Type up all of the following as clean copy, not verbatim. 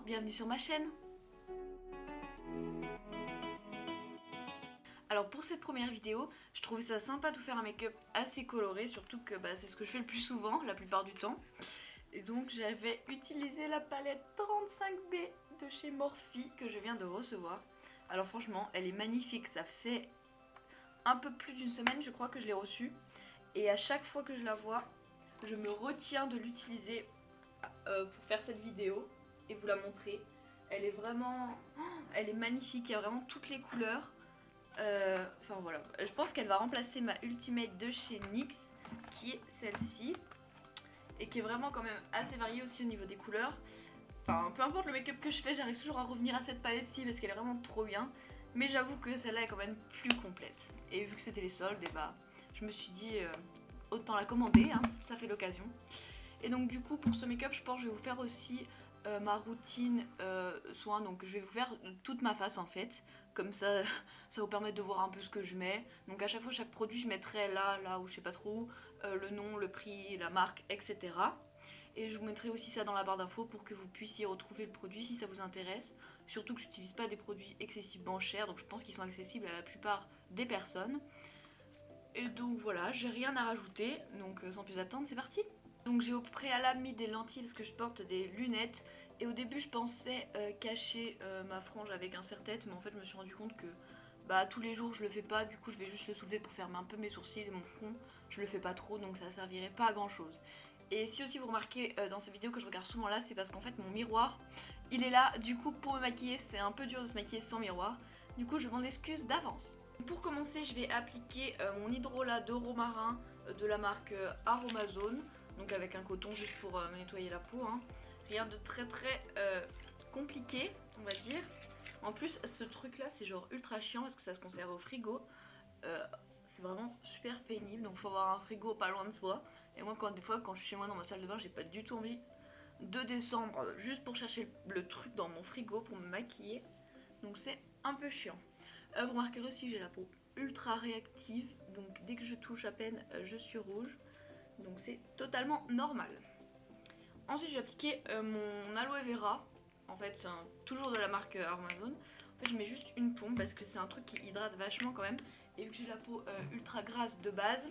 Bienvenue sur ma chaîne. Alors pour cette première vidéo, je trouvais ça sympa de vous faire un make-up assez coloré, surtout que c'est ce que je fais le plus souvent, la plupart du temps. Et donc j'avais utilisé la palette 35B de chez Morphe que je viens de recevoir. Alors franchement, elle est magnifique, ça fait un peu plus d'une semaine je crois que je l'ai reçue. Et à chaque fois que je la vois, je me retiens de l'utiliser pour faire cette vidéo et vous la montrer. Elle est vraiment... elle est magnifique, il y a vraiment toutes les couleurs. Enfin voilà, je pense qu'elle va remplacer ma Ultimate de chez NYX, qui est celle-ci. Et qui est vraiment quand même assez variée aussi au niveau des couleurs. Enfin, peu importe le make-up que je fais, j'arrive toujours à revenir à cette palette-ci parce qu'elle est vraiment trop bien. Mais j'avoue que celle-là est quand même plus complète. Et vu que c'était les soldes, et je me suis dit autant la commander, hein, ça fait l'occasion. Et donc du coup pour ce make-up je pense que je vais vous faire aussi ma routine soin, donc je vais vous faire toute ma face en fait, comme ça ça vous permet de voir un peu ce que je mets. Donc à chaque fois chaque produit je mettrai là où je sais pas trop où, le nom, le prix, la marque, etc. Et je vous mettrai aussi ça dans la barre d'infos pour que vous puissiez retrouver le produit si ça vous intéresse. Surtout que j'utilise pas des produits excessivement chers, donc je pense qu'ils sont accessibles à la plupart des personnes. Et donc voilà, j'ai rien à rajouter, donc sans plus attendre c'est parti. Donc j'ai au préalable mis des lentilles parce que je porte des lunettes. Et au début je pensais cacher ma frange avec un serre-tête, mais en fait je me suis rendu compte que tous les jours je le fais pas, du coup je vais juste le soulever pour faire un peu mes sourcils et mon front. Je le fais pas trop donc ça servirait pas à grand chose. Et si aussi vous remarquez dans ces vidéos que je regarde souvent là, c'est parce qu'en fait mon miroir il est là, du coup pour me maquiller c'est un peu dur de se maquiller sans miroir. Du coup je m'en excuse d'avance. Pour commencer je vais appliquer mon hydrolat de romarin de la marque Aromazone. Donc avec un coton juste pour me nettoyer la peau, hein. Rien de très compliqué on va dire. En plus ce truc là c'est genre ultra chiant parce que ça se conserve au frigo. C'est vraiment super pénible, donc faut avoir un frigo pas loin de soi. Et moi des fois quand je suis chez moi dans ma salle de bain j'ai pas du tout envie de descendre juste pour chercher le truc dans mon frigo pour me maquiller. Donc c'est un peu chiant. Vous remarquerez aussi que j'ai la peau ultra réactive, donc dès que je touche à peine je suis rouge. Donc c'est totalement normal. Ensuite j'ai appliqué mon aloe vera. En fait c'est toujours de la marque Aromazone. En fait je mets juste une pompe parce que c'est un truc qui hydrate vachement quand même. Et vu que j'ai la peau ultra grasse de base,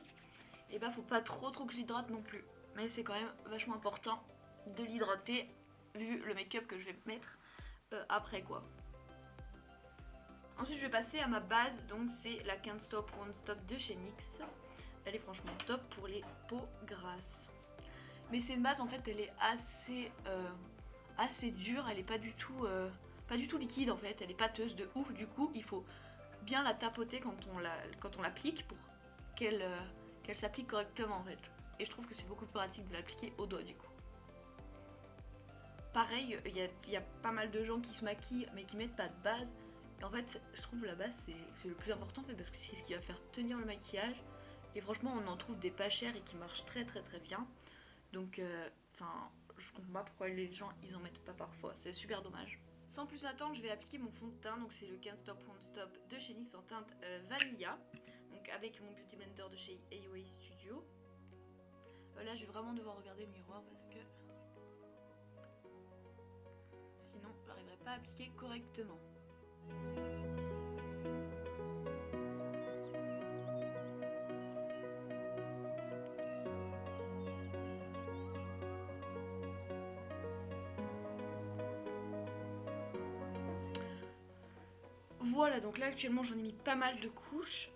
et faut pas trop que j'hydrate non plus. Mais c'est quand même vachement important de l'hydrater vu le make-up que je vais mettre après quoi. Ensuite je vais passer à ma base, donc c'est la Can't Stop Won't Stop de chez NYX. Elle est franchement top pour les peaux grasses. Mais c'est une base en fait, elle est assez dure, elle est pas du tout liquide en fait, elle est pâteuse de ouf, du coup il faut bien la tapoter quand on l'applique pour qu'elle s'applique correctement en fait. Et je trouve que c'est beaucoup plus pratique de l'appliquer au doigt du coup. Pareil, il y a pas mal de gens qui se maquillent mais qui mettent pas de base. Et en fait, je trouve la base c'est le plus important en fait, parce que c'est ce qui va faire tenir le maquillage. Et franchement, on en trouve des pas chers et qui marchent très bien. Donc, je comprends pas pourquoi les gens ils en mettent pas parfois, c'est super dommage. Sans plus attendre, je vais appliquer mon fond de teint, donc c'est le Can't Stop Won't Stop de chez NYX en teinte Vanilla. Donc avec mon Beauty Blender de chez AOA Studio. Là, je vais vraiment devoir regarder le miroir parce que sinon, je n'arriverai pas à appliquer correctement. Voilà, donc là actuellement j'en ai mis pas mal de couches.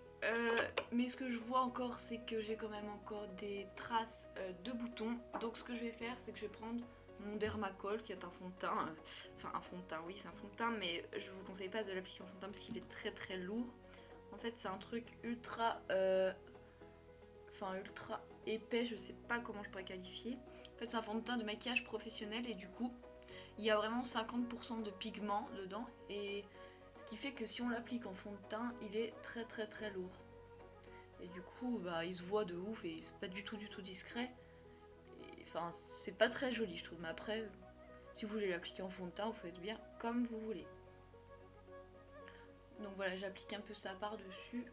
Mais ce que je vois encore c'est que j'ai quand même encore des traces de boutons. Donc ce que je vais faire c'est que je vais prendre mon Dermacol qui est un fond de teint. Enfin un fond de teint, oui c'est un fond de teint, mais je vous conseille pas de l'appliquer en fond de teint parce qu'il est très lourd. En fait c'est un truc ultra épais, je sais pas comment je pourrais qualifier. En fait c'est un fond de teint de maquillage professionnel et du coup il y a vraiment 50% de pigment dedans, et ce qui fait que si on l'applique en fond de teint il est très lourd. Et du coup il se voit de ouf et c'est pas du tout discret. Enfin c'est pas très joli je trouve, mais après si vous voulez l'appliquer en fond de teint vous faites bien comme vous voulez. Donc voilà, j'applique un peu ça par dessus.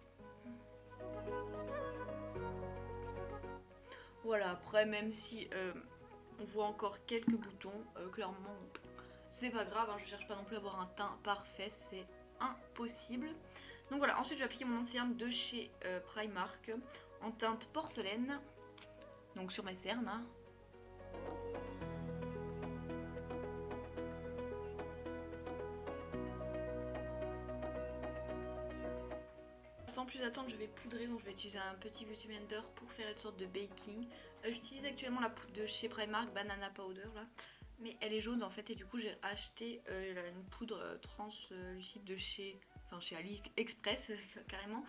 Voilà, après même si on voit encore quelques boutons, clairement c'est pas grave, hein, je cherche pas non plus à avoir un teint parfait, c'est impossible. Donc voilà, ensuite je vais appliquer mon anti-cerne de chez Primark en teinte porcelaine, donc sur mes cernes. Hein. Sans plus attendre, je vais poudrer, donc je vais utiliser un petit Beauty Blender pour faire une sorte de baking. J'utilise actuellement la poudre de chez Primark, Banana Powder là, mais elle est jaune en fait et du coup j'ai acheté une poudre translucide de chez AliExpress carrément.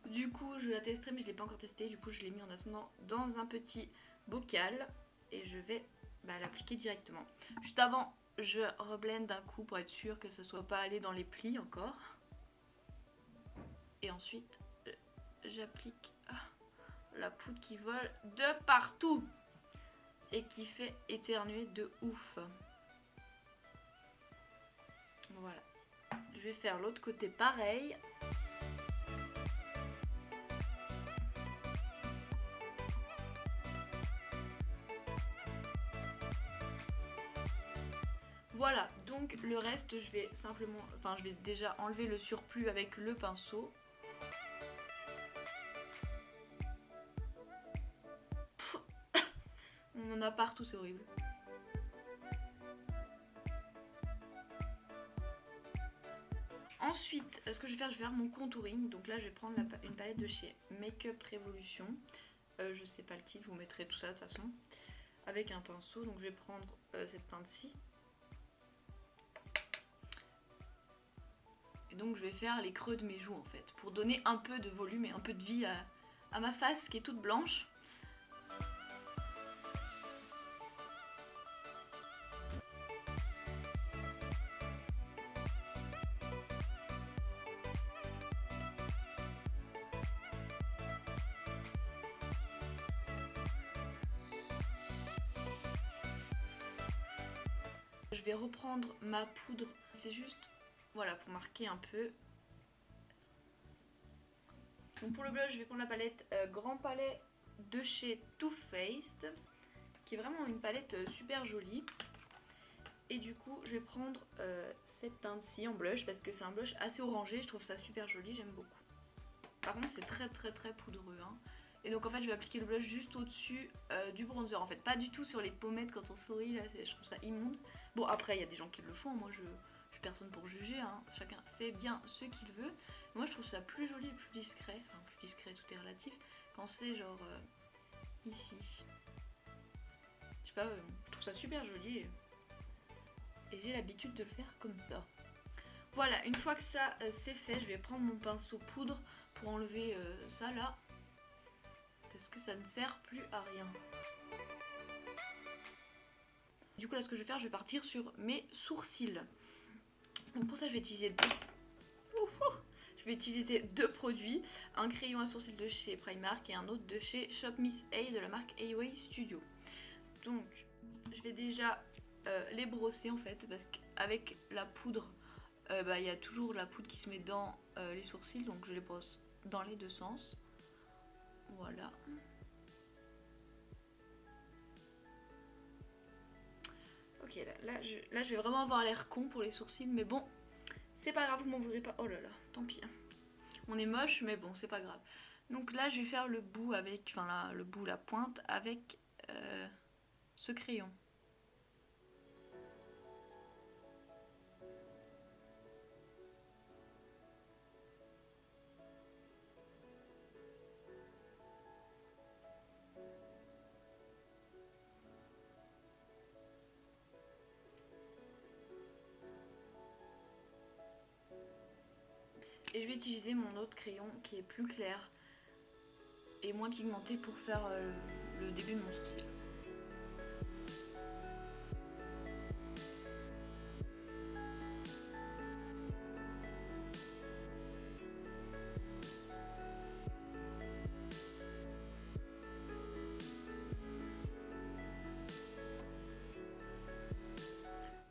Du coup je la testerai mais je l'ai pas encore testée, du coup je l'ai mis en attendant dans un petit bocal et je vais l'appliquer directement. Juste avant, je reblende d'un coup pour être sûr que ça soit pas allé dans les plis encore. Et ensuite, j'applique la poudre qui vole de partout et qui fait éternuer de ouf. Voilà. Je vais faire l'autre côté pareil. Voilà, donc le reste, je vais simplement, je vais déjà enlever le surplus avec le pinceau. On en a partout, c'est horrible. Ensuite, ce que je vais faire mon contouring. Donc là, je vais prendre une palette de chez Makeup Revolution. Je sais pas le titre, je vous mettrai tout ça de toute façon. Avec un pinceau, donc je vais prendre cette teinte-ci. Et donc je vais faire les creux de mes joues en fait, pour donner un peu de volume et un peu de vie à ma face qui est toute blanche. Je vais reprendre ma poudre, c'est juste voilà pour marquer un peu. Donc pour le blush, je vais prendre la palette Grand Palais de chez Too Faced, qui est vraiment une palette super jolie. Et du coup, je vais prendre cette teinte-ci en blush parce que c'est un blush assez orangé, je trouve ça super joli, j'aime beaucoup. Par contre, c'est très poudreux. Hein. Et donc en fait, je vais appliquer le blush juste au-dessus du bronzer. En fait, pas du tout sur les pommettes quand on sourit, là, je trouve ça immonde. Bon, après, il y a des gens qui le font, moi je suis personne pour juger, hein. Chacun fait bien ce qu'il veut. Moi, je trouve ça plus joli et plus discret, enfin plus discret, tout est relatif, quand c'est genre ici. Je sais pas, je trouve ça super joli et j'ai l'habitude de le faire comme ça. Voilà, une fois que ça c'est fait, je vais prendre mon pinceau poudre pour enlever ça là, parce que ça ne sert plus à rien. Du coup là ce que je vais faire, je vais partir sur mes sourcils. Donc pour ça je vais utiliser deux produits, un crayon à sourcils de chez Primark et un autre de chez Shop Miss A de la marque Away Studio. Donc je vais déjà les brosser en fait, parce qu'avec la poudre, il y a toujours la poudre qui se met dans les sourcils, donc je les brosse dans les deux sens. Voilà. Ok, là je vais vraiment avoir l'air con pour les sourcils, mais bon, c'est pas grave, vous m'en voudrez pas. Oh là là, tant pis. On est moche, mais bon, c'est pas grave. Donc là, je vais faire le bout avec, la pointe avec ce crayon. Et je vais utiliser mon autre crayon qui est plus clair et moins pigmenté pour faire le début de mon sourcil.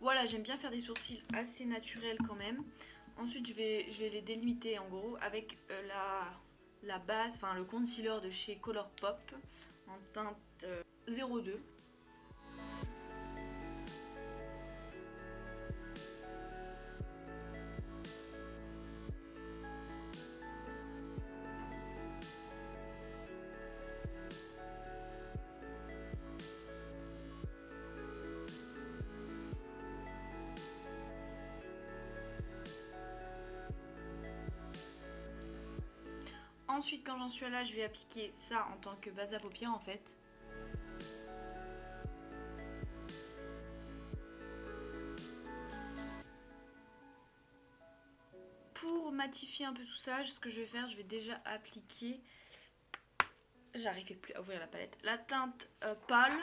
Voilà, j'aime bien faire des sourcils assez naturels quand même. Ensuite, je vais les délimiter en gros avec la base, le concealer de chez Colourpop en teinte 02. Ensuite, quand j'en suis là, je vais appliquer ça en tant que base à paupières en fait. Pour matifier un peu tout ça, ce que je vais faire, je vais déjà appliquer... J'arrivais plus à ouvrir la palette. La teinte pâle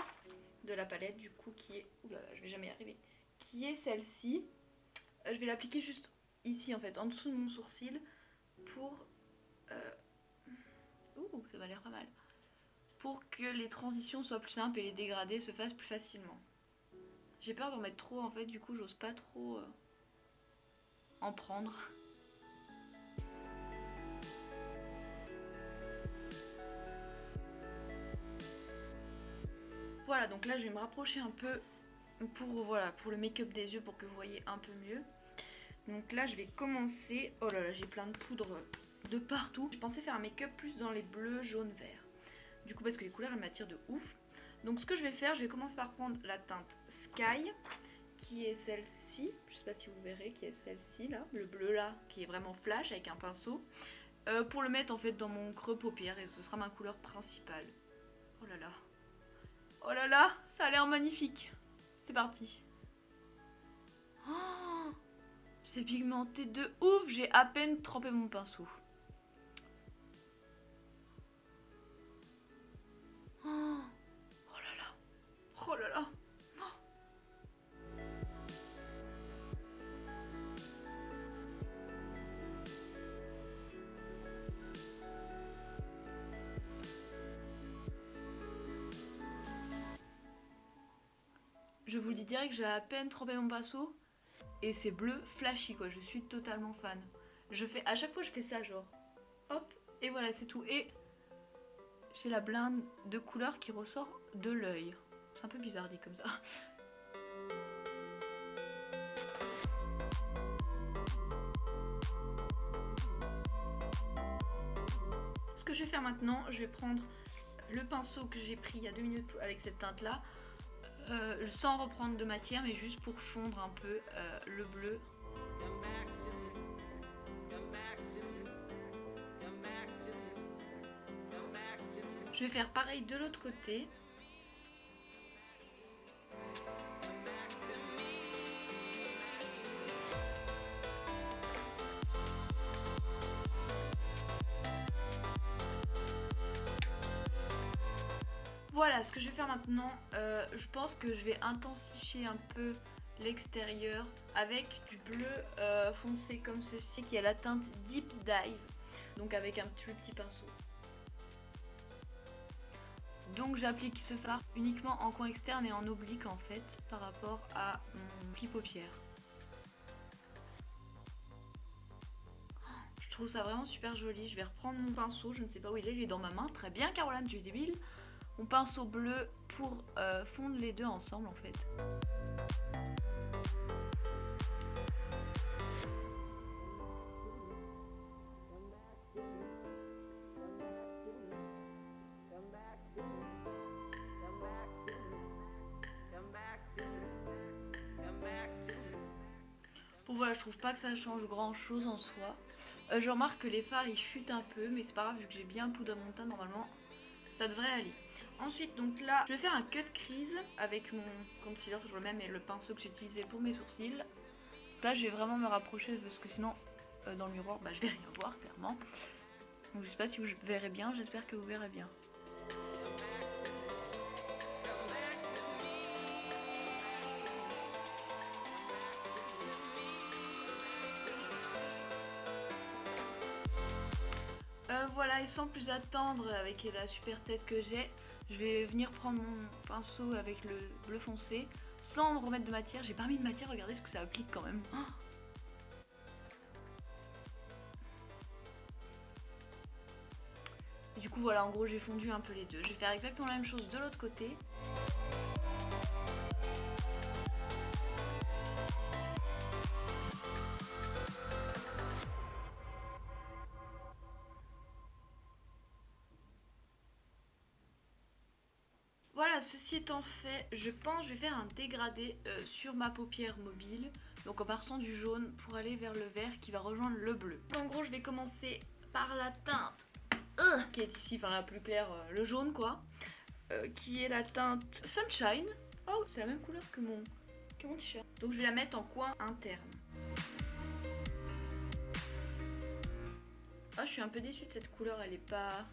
de la palette, du coup, qui est... Ouh là là, je vais jamais y arriver. Qui est celle-ci. Je vais l'appliquer juste ici, en fait, en dessous de mon sourcil. Pour... Ouh, ça va l'air pas mal. Pour que les transitions soient plus simples et les dégradés se fassent plus facilement. J'ai peur d'en mettre trop, en fait, du coup, j'ose pas trop en prendre. Voilà, donc là je vais me rapprocher un peu pour le make-up des yeux pour que vous voyez un peu mieux. Donc là je vais commencer... Oh là là, j'ai plein de poudre de partout. Je pensais faire un make-up plus dans les bleus, jaunes, verts. Du coup parce que les couleurs elles m'attirent de ouf. Donc ce que je vais faire, je vais commencer par prendre la teinte Sky, qui est celle-ci. Je sais pas si vous verrez, qui est celle-ci là, le bleu là, qui est vraiment flash avec un pinceau. Pour le mettre en fait dans mon creux paupière et ce sera ma couleur principale. Oh là là. Oh là là, ça a l'air magnifique. C'est parti. Oh, c'est pigmenté de ouf. J'ai à peine trempé mon pinceau. Oh là là. Oh là là. Je vous le dis direct, j'ai à peine trempé mon pinceau et c'est bleu flashy quoi, je suis totalement fan. À chaque fois je fais ça genre, hop, et voilà c'est tout. Et j'ai la blinde de couleur qui ressort de l'œil. C'est un peu bizarre dit comme ça. Ce que je vais faire maintenant, je vais prendre le pinceau que j'ai pris il y a 2 minutes avec cette teinte là. Sans reprendre de matière mais juste pour fondre un peu le bleu. Je vais faire pareil de l'autre côté. Voilà, ce que je vais faire maintenant, je pense que je vais intensifier un peu l'extérieur avec du bleu foncé comme ceci qui est la teinte Deep Dive, donc avec un plus petit pinceau. Donc j'applique ce fard uniquement en coin externe et en oblique en fait par rapport à mon pli paupière. Je trouve ça vraiment super joli. Je vais reprendre mon pinceau, je ne sais pas où il est dans ma main. Très bien Caroline, tu es débile. Mon pinceau bleu pour fondre les deux ensemble en fait. Bon voilà, je trouve pas que ça change grand chose en soi. Je remarque que les fards ils chutent un peu, mais c'est pas grave vu que j'ai bien poudré mon teint, normalement ça devrait aller. Ensuite donc là je vais faire un cut crease avec mon concealer toujours le même et le pinceau que j'ai utilisé pour mes sourcils. Donc là je vais vraiment me rapprocher parce que sinon dans le miroir je vais rien voir clairement. Donc je sais pas si vous verrez bien, j'espère que vous verrez bien. Voilà, et sans plus attendre avec la super tête que j'ai, je vais venir prendre mon pinceau avec le bleu foncé sans me remettre de matière. J'ai pas mis de matière, regardez ce que ça applique quand même. Oh, et du coup voilà, en gros j'ai fondu un peu les deux. Je vais faire exactement la même chose de l'autre côté. Voilà, ceci étant fait, je pense que je vais faire un dégradé sur ma paupière mobile. Donc en partant du jaune pour aller vers le vert qui va rejoindre le bleu. En gros, je vais commencer par la teinte qui est ici, enfin la plus claire, le jaune quoi, qui est la teinte Sunshine. Oh, c'est la même couleur que mon t-shirt. Donc je vais la mettre en coin interne. Ah, je suis un peu déçue de cette couleur, elle est pas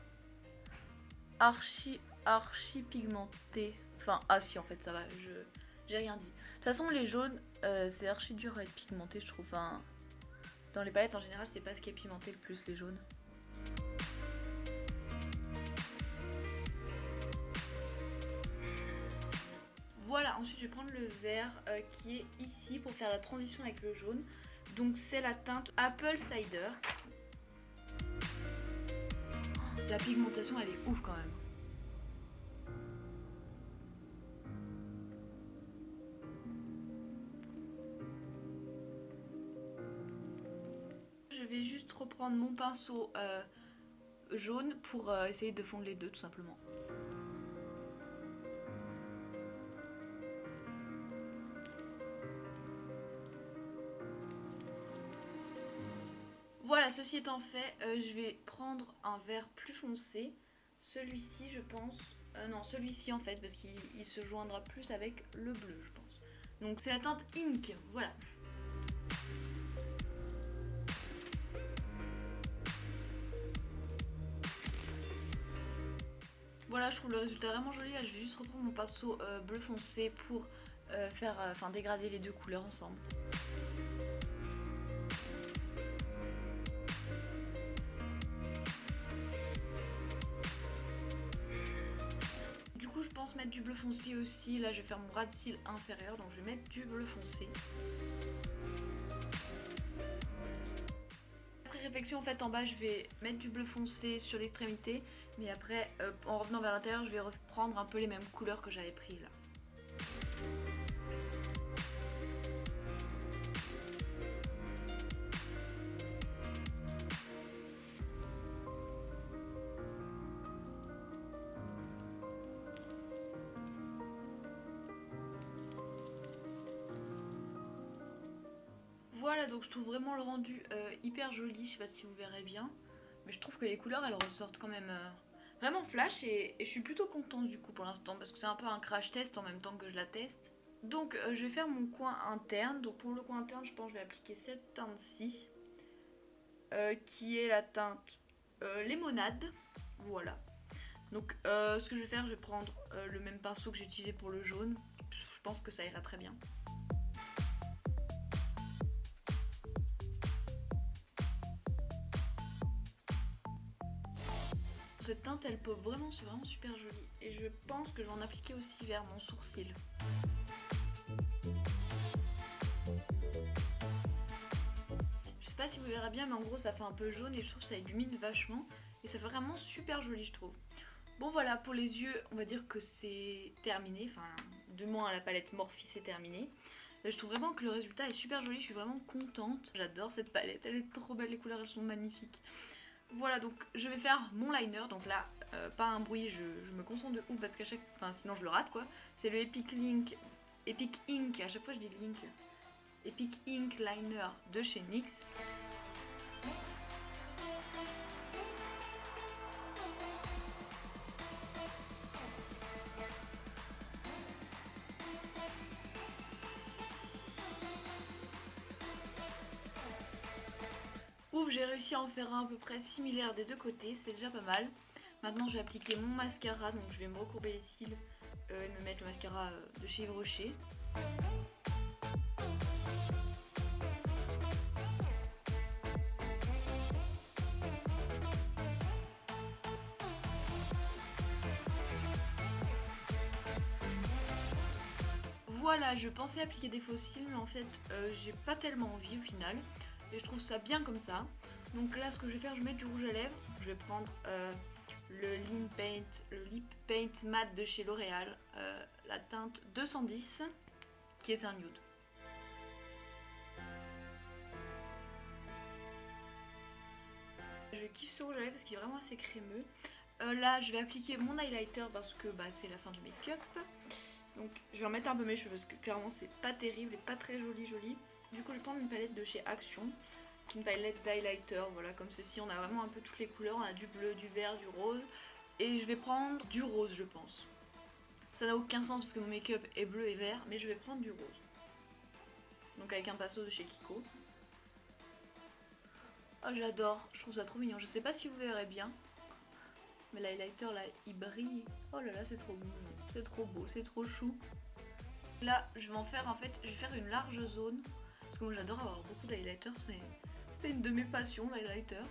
archi pigmentée. Enfin, ah si, en fait ça va, j'ai rien dit. De toute façon, les jaunes, c'est archi dur à être pigmenté, je trouve. Enfin, dans les palettes en général, c'est pas ce qui est pigmenté le plus, les jaunes. Voilà, ensuite je vais prendre le vert qui est ici pour faire la transition avec le jaune. Donc c'est la teinte Apple Cider. Oh, la pigmentation elle est ouf quand même. Je vais juste reprendre mon pinceau jaune pour essayer de fondre les deux tout simplement. Voilà, ceci étant fait, je vais prendre un vert plus foncé. Celui-ci, je pense. Non, celui-ci en fait, parce qu'il se joindra plus avec le bleu, je pense. Donc c'est la teinte Ink, voilà. Voilà, je trouve le résultat vraiment joli. Là, je vais juste reprendre mon pinceau bleu foncé pour dégrader les deux couleurs ensemble. Du coup, je pense mettre du bleu foncé aussi. Là, je vais faire mon ras de cils inférieur, donc je vais mettre du bleu foncé. Après réflexion, en fait, en bas, je vais mettre du bleu foncé sur l'extrémité, mais après, en revenant vers l'intérieur, je vais reprendre un peu les mêmes couleurs que j'avais pris là. Voilà, donc je trouve vraiment le rendu hyper joli, je sais pas si vous verrez bien, mais je trouve que les couleurs elles ressortent quand même vraiment flash et je suis plutôt contente du coup pour l'instant parce que c'est un peu un crash test en même temps que je la teste. Donc je vais faire mon coin interne, donc pour le coin interne je pense que je vais appliquer cette teinte-ci qui est la teinte Lémonade, voilà. Donc ce que je vais faire, je vais prendre le même pinceau que j'ai utilisé pour le jaune, je pense que ça ira très bien. Cette teinte elle pop vraiment, c'est vraiment super joli et je pense que je vais en appliquer aussi vers mon sourcil. Je sais pas si vous verrez bien mais en gros ça fait un peu jaune et je trouve que ça illumine vachement et ça fait vraiment super joli je trouve. Bon voilà, pour les yeux on va dire que c'est terminé, enfin de moins à la palette Morphe c'est terminé. Je trouve vraiment que le résultat est super joli, je suis vraiment contente. J'adore cette palette, elle est trop belle, les couleurs elles sont magnifiques. Voilà, donc je vais faire mon liner, donc là, pas un bruit, je me concentre de ouf parce qu'à chaque... Enfin, sinon je le rate quoi. C'est le Epic Ink, à chaque fois je dis Link. Epic Ink Liner de chez NYX. Ouf, j'ai réussi à en faire un à peu près similaire des deux côtés, c'est déjà pas mal. Maintenant je vais appliquer mon mascara, donc je vais me recourber les cils et me mettre le mascara de chez Yves Rocher. Voilà, je pensais appliquer des faux cils, mais en fait j'ai pas tellement envie au final. Et je trouve ça bien comme ça. Donc là ce que je vais faire, je vais mettre du rouge à lèvres. Je vais prendre le Lip Paint Matte de chez L'Oréal, la teinte 210, qui est un nude. Je kiffe ce rouge à lèvres parce qu'il est vraiment assez crémeux. Là je vais appliquer mon highlighter parce que c'est la fin du make-up. Donc je vais remettre un peu mes cheveux parce que clairement c'est pas terrible et pas très joli. Du coup je vais prendre une palette de chez Action une palette d'highlighter, voilà, comme ceci. On a vraiment un peu toutes les couleurs, on a du bleu, du vert, du rose. Et je vais prendre du rose, je pense. Ça n'a aucun sens parce que mon make-up est bleu et vert, mais je vais prendre du rose. Donc avec un pinceau de chez Kiko. Oh, j'adore, je trouve ça trop mignon. Je sais pas si vous verrez bien, mais l'highlighter là, il brille. Oh là là, c'est trop beau, c'est trop beau, c'est trop chou. Là, je vais en faire en fait, je vais faire une large zone. Parce que moi j'adore avoir beaucoup d'highlighter, c'est une de mes passions, l'highlighter.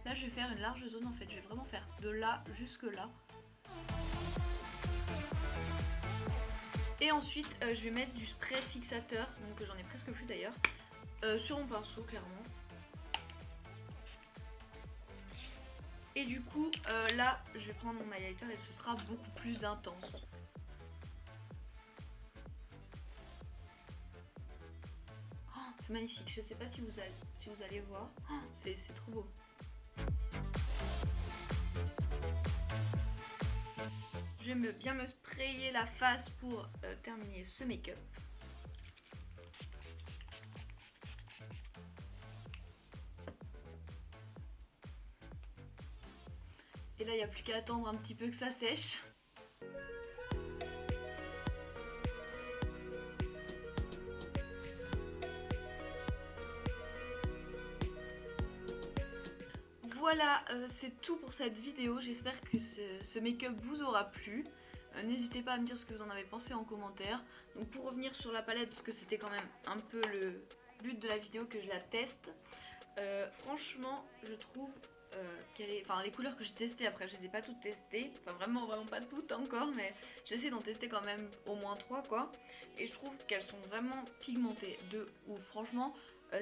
Là, je vais faire une large zone en fait, je vais vraiment faire de là jusque là. Et ensuite, je vais mettre du spray fixateur, donc j'en ai presque plus d'ailleurs, sur mon pinceau clairement. Et du coup, là, je vais prendre mon highlighter et ce sera beaucoup plus intense. Oh, c'est magnifique, je sais pas si vous allez voir. Oh, c'est trop beau. Je vais bien me sprayer la face pour terminer ce make-up. Et là, il n'y a plus qu'à attendre un petit peu que ça sèche. Voilà, c'est tout pour cette vidéo. J'espère que ce make-up vous aura plu. N'hésitez pas à me dire ce que vous en avez pensé en commentaire. Donc pour revenir sur la palette, parce que c'était quand même un peu le but de la vidéo que je la teste. Franchement, je trouve qu'elle est... Enfin, les couleurs que j'ai testées, après je les ai pas toutes testées. Enfin vraiment pas toutes encore, mais j'essaie d'en tester quand même au moins 3 quoi. Et je trouve qu'elles sont vraiment pigmentées de ouf. Franchement,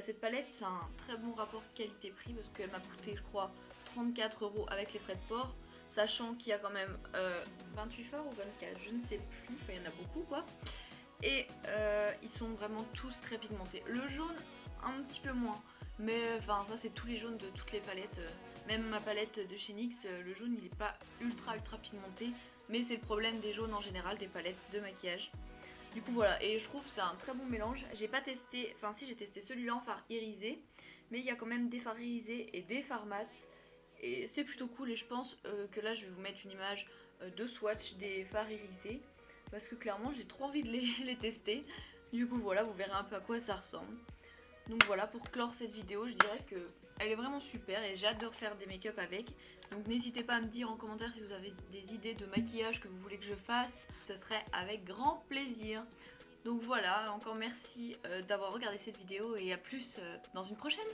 cette palette, c'est un très bon rapport qualité-prix parce qu'elle m'a coûté, je crois, 34 € avec les frais de port. Sachant qu'il y a quand même 28 fards ou 24, je ne sais plus, enfin il y en a beaucoup quoi. Et ils sont vraiment tous très pigmentés. Le jaune, un petit peu moins. Mais enfin ça c'est tous les jaunes de toutes les palettes. Même ma palette de chez NYX, le jaune il est pas ultra pigmenté. Mais c'est le problème des jaunes en général, des palettes de maquillage. Du coup voilà, et je trouve que c'est un très bon mélange. J'ai pas testé, enfin si j'ai testé celui-là en fard irisé. Mais il y a quand même des fards irisés et des fards mat. Et c'est plutôt cool et je pense que là je vais vous mettre une image de swatch des fards irisés. Parce que clairement j'ai trop envie de les tester. Du coup voilà, vous verrez un peu à quoi ça ressemble. Donc voilà, pour clore cette vidéo, je dirais que elle est vraiment super et j'ai hâte de refaire des make-up avec. Donc n'hésitez pas à me dire en commentaire si vous avez des idées de maquillage que vous voulez que je fasse. Ce serait avec grand plaisir. Donc voilà, encore merci d'avoir regardé cette vidéo et à plus dans une prochaine.